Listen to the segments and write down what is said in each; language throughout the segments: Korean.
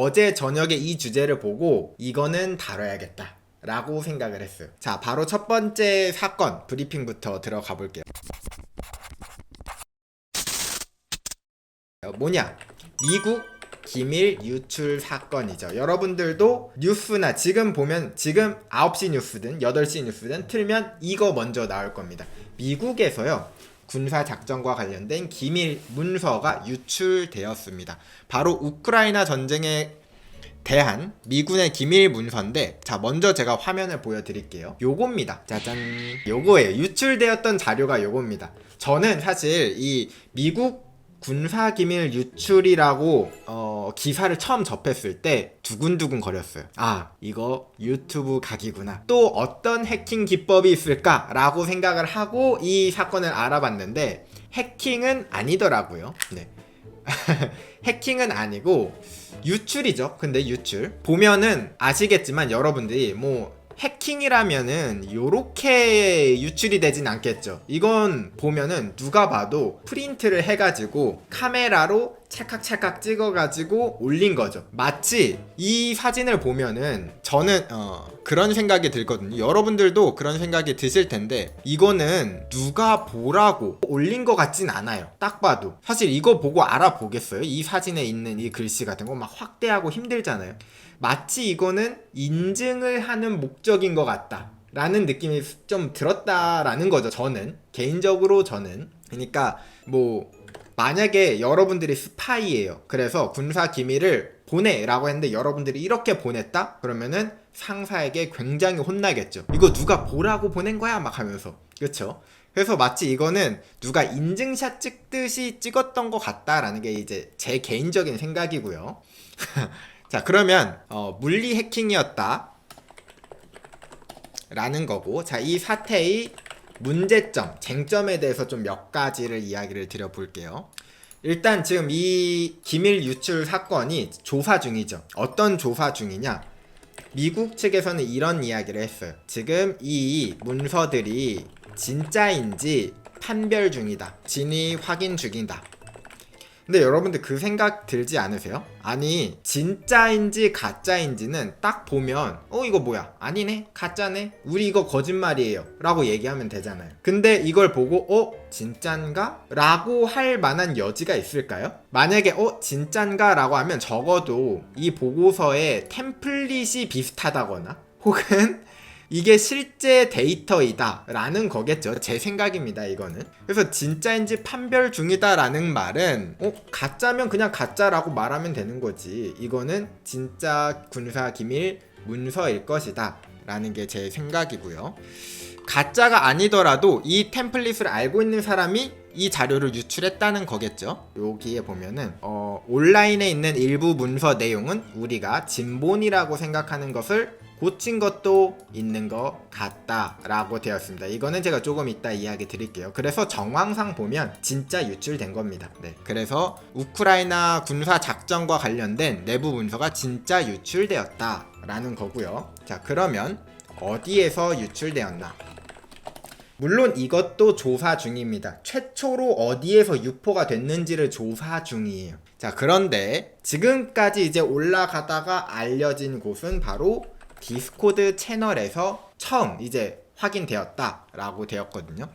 어제 저녁에 이 주제를 보고 이거는 다뤄야겠다 라고 생각을 했어요. 자, 바로 첫 번째 사건 브리핑부터 들어가 볼게요. 뭐냐? 미국 기밀 유출 사건이죠. 여러분들도 뉴스나 지금 보면 지금 9시 뉴스든 8시 뉴스든 틀면 이거 먼저 나올 겁니다. 미국에서요, 군사작전과 관련된 기밀 문서가 유출되었습니다. 바로 우크라이나 전쟁에 대한 미군의 기밀 문서인데, 자, 먼저 제가 화면을 보여드릴게요. 요겁니다. 짜잔. 요거예요. 유출되었던 자료가 요겁니다. 저는 사실 이 미국 군사기밀 유출이라고 기사를 처음 접했을 때 두근두근 거렸어요. 아, 이거 유튜브 각이구나. 또 어떤 해킹 기법이 있을까? 라고 생각을 하고 이 사건을 알아봤는데 해킹은 아니더라고요. 네. 해킹은 아니고 유출이죠. 근데 유출 보면은 아시겠지만 여러분들이 뭐 해킹이라면은 요렇게 유출이 되진 않겠죠. 이건 보면은 누가 봐도 프린트를 해가지고 카메라로 찰칵찰칵 찍어가지고 올린 거죠. 마치 이 사진을 보면은 저는 그런 생각이 들거든요. 여러분들도 그런 생각이 드실 텐데 이거는 누가 보라고 올린 것 같진 않아요. 딱 봐도. 사실 이거 보고 알아보겠어요? 이 사진에 있는 이 글씨 같은 거 막 확대하고 힘들잖아요. 마치 이거는 인증을 하는 목적인 것 같다 라는 느낌이 좀 들었다라는 거죠. 저는 개인적으로 저는. 그러니까 뭐 만약에 여러분들이 스파이예요. 그래서 군사 기밀을 보내라고 했는데 여러분들이 이렇게 보냈다? 그러면은 상사에게 굉장히 혼나겠죠. 이거 누가 보라고 보낸 거야? 막 하면서. 그쵸? 그래서 마치 이거는 누가 인증샷 찍듯이 찍었던 것 같다라는 게 이제 제 개인적인 생각이고요. 자, 그러면 물리 해킹이었다 라는 거고, 자, 이 사태의 문제점, 쟁점에 대해서 좀 몇 가지를 이야기를 드려볼게요. 일단 지금 이 기밀 유출 사건이 조사 중이죠. 어떤 조사 중이냐? 미국 측에서는 이런 이야기를 했어요. 지금 이 문서들이 진짜인지 판별 중이다. 진위 확인 중이다. 근데 여러분들 그 생각 들지 않으세요? 아니, 진짜인지 가짜인지는 딱 보면 이거 뭐야? 아니네? 가짜네? 우리 이거 거짓말이에요 라고 얘기하면 되잖아요. 근데 이걸 보고 진짠가? 라고 할 만한 여지가 있을까요? 만약에 진짠가? 라고 하면 적어도 이 보고서의 템플릿이 비슷하다거나 혹은 이게 실제 데이터이다 라는 거겠죠. 제 생각입니다, 이거는. 그래서 진짜인지 판별 중이다 라는 말은 가짜면 그냥 가짜라고 말하면 되는 거지, 이거는 진짜 군사 기밀 문서일 것이다 라는 게 제 생각이고요. 가짜가 아니더라도 이 템플릿을 알고 있는 사람이 이 자료를 유출했다는 거겠죠. 여기에 보면은 온라인에 있는 일부 문서 내용은 우리가 진본이라고 생각하는 것을 고친 것도 있는 것 같다 라고 되었습니다. 이거는 제가 조금 이따 이야기 드릴게요. 그래서 정황상 보면 진짜 유출된 겁니다. 네. 그래서 우크라이나 군사 작전과 관련된 내부 문서가 진짜 유출되었다 라는 거고요. 자, 그러면 어디에서 유출되었나? 물론 이것도 조사 중입니다. 최초로 어디에서 유포가 됐는지를 조사 중이에요. 자, 그런데 지금까지 이제 올라가다가 알려진 곳은 바로 디스코드 채널에서 처음 이제 확인되었다 라고 되었거든요.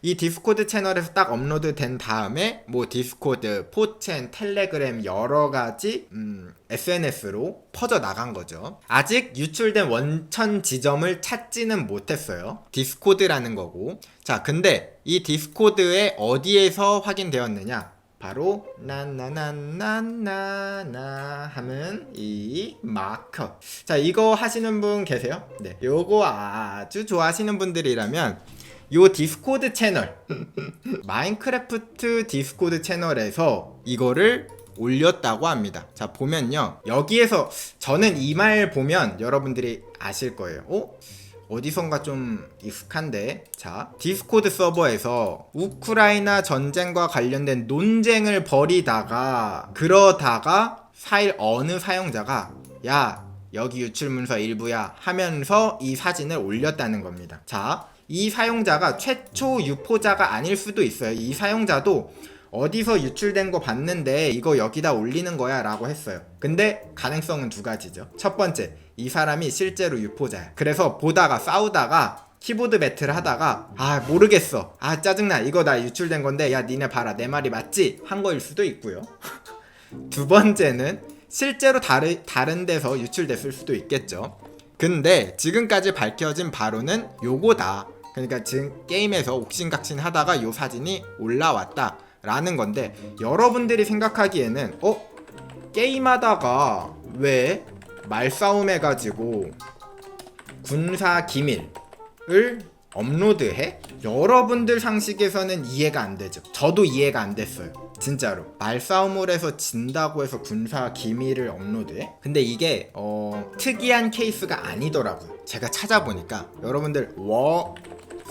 이 디스코드 채널에서 딱 업로드 된 다음에 뭐 디스코드, 포첸, 텔레그램 여러가지 SNS로 퍼져 나간 거죠. 아직 유출된 원천 지점을 찾지는 못했어요. 디스코드라는 거고. 자, 근데 이 디스코드에 어디에서 확인되었느냐? 바로 나나나나나나 하면 이 마커. 자, 이거 하시는 분 계세요? 네, 요거 아주 좋아하시는 분들이라면 요 디스코드 채널 마인크래프트 디스코드 채널에서 이거를 올렸다고 합니다. 자, 보면요, 여기에서 저는 이 말 보면 여러분들이 아실 거예요. 어디선가 좀 익숙한데, 자, 디스코드 서버에서 우크라이나 전쟁과 관련된 논쟁을 벌이다가 그러다가 어느 사용자가 야, 여기 유출문서 일부야 하면서 이 사진을 올렸다는 겁니다. 자, 이 사용자가 최초 유포자가 아닐 수도 있어요. 이 사용자도 어디서 유출된 거 봤는데 이거 여기다 올리는 거야 라고 했어요. 근데 가능성은 두 가지죠. 첫 번째, 이 사람이 실제로 유포자야. 그래서 보다가 싸우다가 키보드 배틀 하다가 모르겠어, 짜증나, 이거 나 유출된 건데 야 니네 봐라 내 말이 맞지? 한 거일 수도 있고요. 두 번째는 실제로 다른 데서 유출됐을 수도 있겠죠. 근데 지금까지 밝혀진 바로는 요거다. 그러니까 지금 게임에서 옥신각신 하다가 요 사진이 올라왔다 라는 건데, 여러분들이 생각하기에는 게임하다가 왜 말싸움 해가지고 군사 기밀을 업로드해? 여러분들 상식에서는 이해가 안 되죠. 저도 이해가 안 됐어요. 진짜로 말싸움을 해서 진다고 해서 군사 기밀을 업로드해? 근데 이게 특이한 케이스가 아니더라고요. 제가 찾아보니까 여러분들 워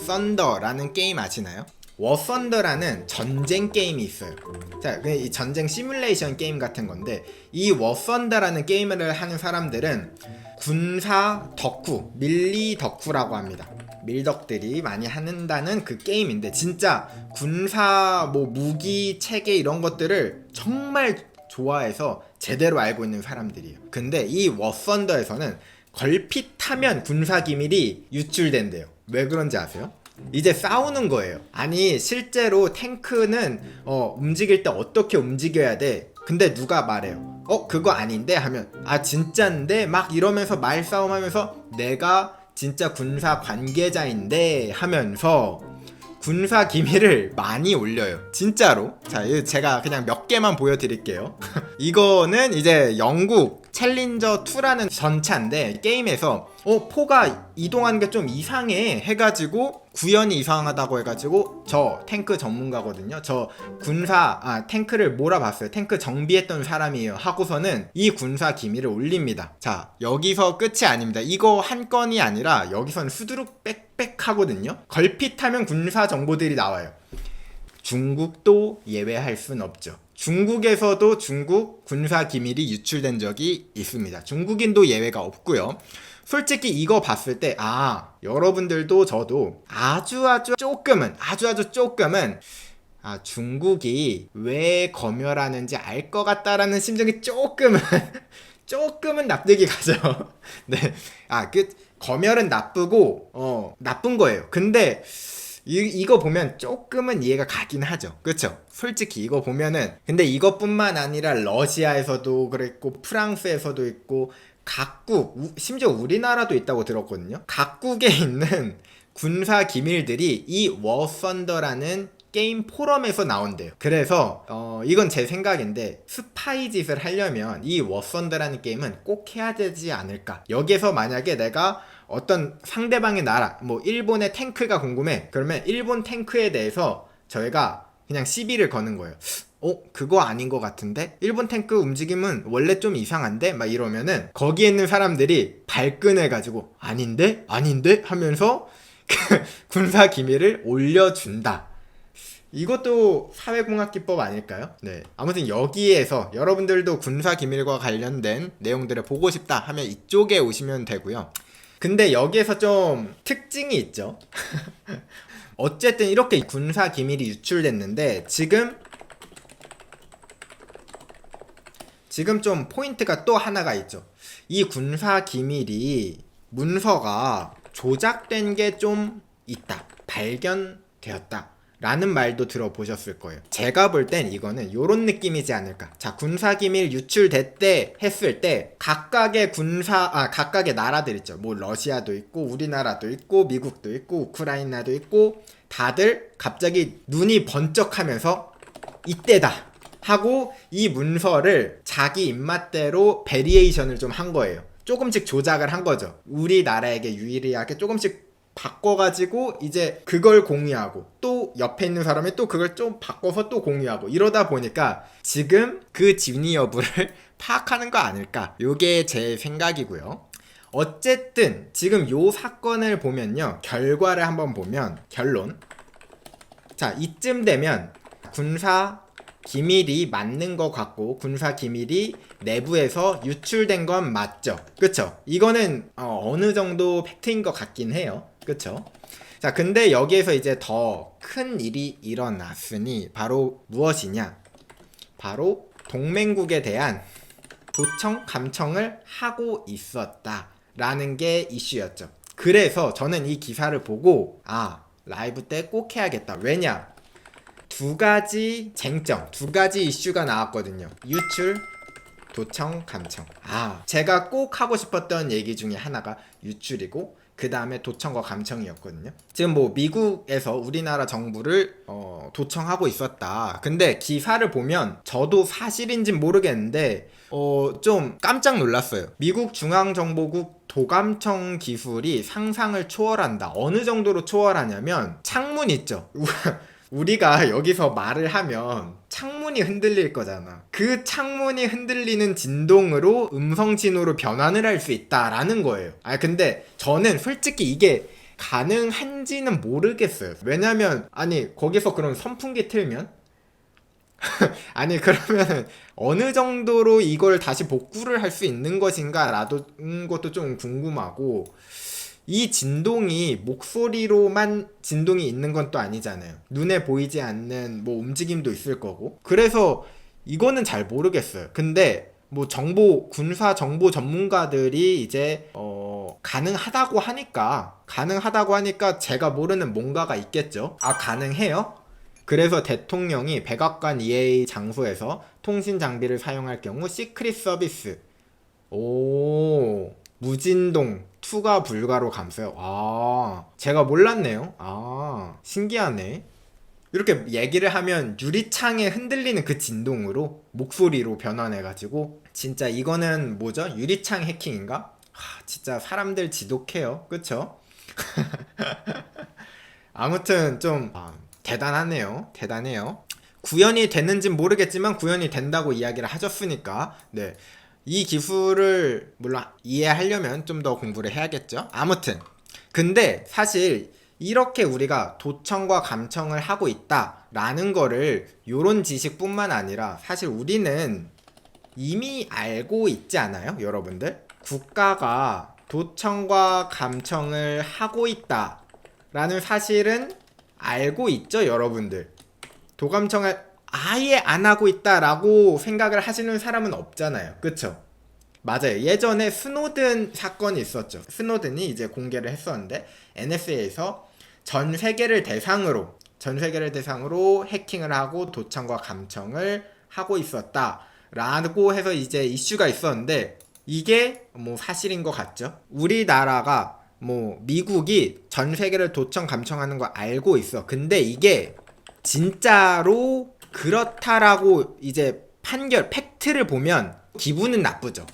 썬더라는 게임 아시나요? 워 썬더라는 전쟁 게임이 있어요. 자, 이 전쟁 시뮬레이션 게임 같은 건데, 이 워 썬더라는 게임을 하는 사람들은 군사 덕후, 밀리 덕후라고 합니다. 밀덕들이 많이 한다는 그 게임인데, 진짜 군사 무기 체계 이런 것들을 정말 좋아해서 제대로 알고 있는 사람들이에요. 근데 이 워 썬더에서는 걸핏하면 군사 기밀이 유출된대요. 왜 그런지 아세요? 이제 싸우는 거예요. 아니 실제로 탱크는 움직일 때 어떻게 움직여야 돼? 근데 누가 말해요. 그거 아닌데? 하면 진짠데? 막 이러면서 말싸움 하면서 내가 진짜 군사 관계자인데 하면서 군사 기밀을 많이 올려요. 진짜로. 자, 이거 제가 그냥 몇 개만 보여드릴게요. 이거는 이제 영국 챌린저 2라는 전차인데, 게임에서 포가 이동하는 게 좀 이상해 해가지고 구현이 이상하다고 해가지고, 저 탱크 전문가거든요. 저 탱크를 몰아봤어요. 탱크 정비했던 사람이에요. 하고서는 이 군사 기밀을 올립니다. 자, 여기서 끝이 아닙니다. 이거 한 건이 아니라 여기서는 수두룩 빽빽 하거든요. 걸핏하면 군사 정보들이 나와요. 중국도 예외할 순 없죠. 중국에서도 중국 군사 기밀이 유출된 적이 있습니다. 중국인도 예외가 없고요. 솔직히 이거 봤을 때 여러분들도 저도 아주 조금은 중국이 왜 검열하는지 알 것 같다라는 심정이 조금은 납득이 가죠. 네, 검열은 나쁜 거예요. 근데 이거 보면 조금은 이해가 가긴 하죠. 그쵸? 솔직히 이거 보면은, 근데 이것뿐만 아니라 러시아에서도 그랬고 프랑스에서도 있고 각국, 심지어 우리나라도 있다고 들었거든요. 각국에 있는 군사 기밀들이 이 워 썬더라는 게임 포럼에서 나온대요. 그래서 이건 제 생각인데, 스파이 짓을 하려면 이 워 썬더라는 게임은 꼭 해야 되지 않을까. 여기서 만약에 내가 어떤 상대방의 나라, 일본의 탱크가 궁금해. 그러면 일본 탱크에 대해서 저희가 그냥 시비를 거는 거예요. 그거 아닌 것 같은데? 일본 탱크 움직임은 원래 좀 이상한데? 막 이러면은 거기에 있는 사람들이 발끈해가지고 아닌데? 하면서 군사 기밀을 올려준다. 이것도 사회공학 기법 아닐까요? 네. 아무튼 여기에서 여러분들도 군사 기밀과 관련된 내용들을 보고 싶다 하면 이쪽에 오시면 되고요. 근데 여기에서 좀 특징이 있죠. 어쨌든 이렇게 군사 기밀이 유출됐는데, 지금 좀 포인트가 또 하나가 있죠. 이 군사 기밀이 문서가 조작된 게 좀 있다, 발견되었다 라는 말도 들어보셨을 거예요. 제가 볼 땐 이거는 요런 느낌이지 않을까. 자, 군사기밀 유출됐대 했을 때 각각의 각각의 나라들 있죠. 러시아도 있고 우리나라도 있고 미국도 있고 우크라이나도 있고, 다들 갑자기 눈이 번쩍하면서 이때다 하고 이 문서를 자기 입맛대로 베리에이션을 좀 한 거예요. 조금씩 조작을 한 거죠. 우리나라에게 유리하게 조금씩 바꿔가지고 이제 그걸 공유하고, 또 옆에 있는 사람이 또 그걸 좀 바꿔서 또 공유하고, 이러다 보니까 지금 그 진위 여부를 파악하는 거 아닐까, 요게 제 생각이고요. 어쨌든 지금 요 사건을 보면요, 결과를 한번 보면, 결론, 자, 이쯤 되면 군사 기밀이 맞는 것 같고 군사 기밀이 내부에서 유출된 건 맞죠. 그쵸? 이거는 어느 정도 팩트인 것 같긴 해요. 그쵸? 자, 근데 여기에서 이제 더 큰 일이 일어났으니 바로 무엇이냐? 바로 동맹국에 대한 도청, 감청을 하고 있었다라는 게 이슈였죠. 그래서 저는 이 기사를 보고 라이브 때 꼭 해야겠다. 왜냐? 두 가지 쟁점, 두 가지 이슈가 나왔거든요. 유출, 도청, 감청. 제가 꼭 하고 싶었던 얘기 중에 하나가 유출이고 그 다음에 도청과 감청이었거든요. 지금 뭐 미국에서 우리나라 정부를 도청하고 있었다. 근데 기사를 보면 저도 사실인진 모르겠는데 좀 깜짝 놀랐어요. 미국 중앙정보국 도감청 기술이 상상을 초월한다. 어느 정도로 초월하냐면 창문 있죠. 우리가 여기서 말을 하면 창문이 흔들릴 거잖아. 그 창문이 흔들리는 진동으로 음성 진호로 변환을 할 수 있다라는 거예요. 근데 저는 솔직히 이게 가능한지는 모르겠어요. 왜냐면 거기서 그런 선풍기 틀면 그러면 어느 정도로 이걸 다시 복구를 할 수 있는 것인가 라는 것도 좀 궁금하고, 이 진동이 목소리로만 진동이 있는 건 또 아니잖아요. 눈에 보이지 않는 뭐 움직임도 있을 거고. 그래서 이거는 잘 모르겠어요. 근데 뭐 군사 정보 전문가들이 이제 가능하다고 하니까 제가 모르는 뭔가가 있겠죠. 가능해요? 그래서 대통령이 백악관 EA 장소에서 통신 장비를 사용할 경우 시크릿 서비스 무진동 투가 불가로 감소요. 제가 몰랐네요. 신기하네. 이렇게 얘기를 하면 유리창에 흔들리는 그 진동으로 목소리로 변환해가지고, 진짜 이거는 뭐죠? 유리창 해킹인가? 진짜 사람들 지독해요. 그쵸? 아무튼 좀 대단하네요. 구현이 됐는진 모르겠지만 구현이 된다고 이야기를 하셨으니까, 네, 이 기술을 물론 이해하려면 좀 더 공부를 해야겠죠. 아무튼 근데 사실 이렇게 우리가 도청과 감청을 하고 있다라는 거를, 요런 지식뿐만 아니라 사실 우리는 이미 알고 있지 않아요, 여러분들? 국가가 도청과 감청을 하고 있다라는 사실은 알고 있죠, 여러분들. 도감청을 아예 안 하고 있다라고 생각을 하시는 사람은 없잖아요. 그쵸? 맞아요. 예전에 스노든 사건이 있었죠. 스노든이 이제 공개를 했었는데 NSA에서 전 세계를 대상으로 해킹을 하고 도청과 감청을 하고 있었다라고 해서 이제 이슈가 있었는데, 이게 뭐 사실인 것 같죠? 우리나라가 미국이 전 세계를 도청 감청하는 거 알고 있어. 근데 이게 진짜로 그렇다라고 이제 팩트를 보면 기분은 나쁘죠.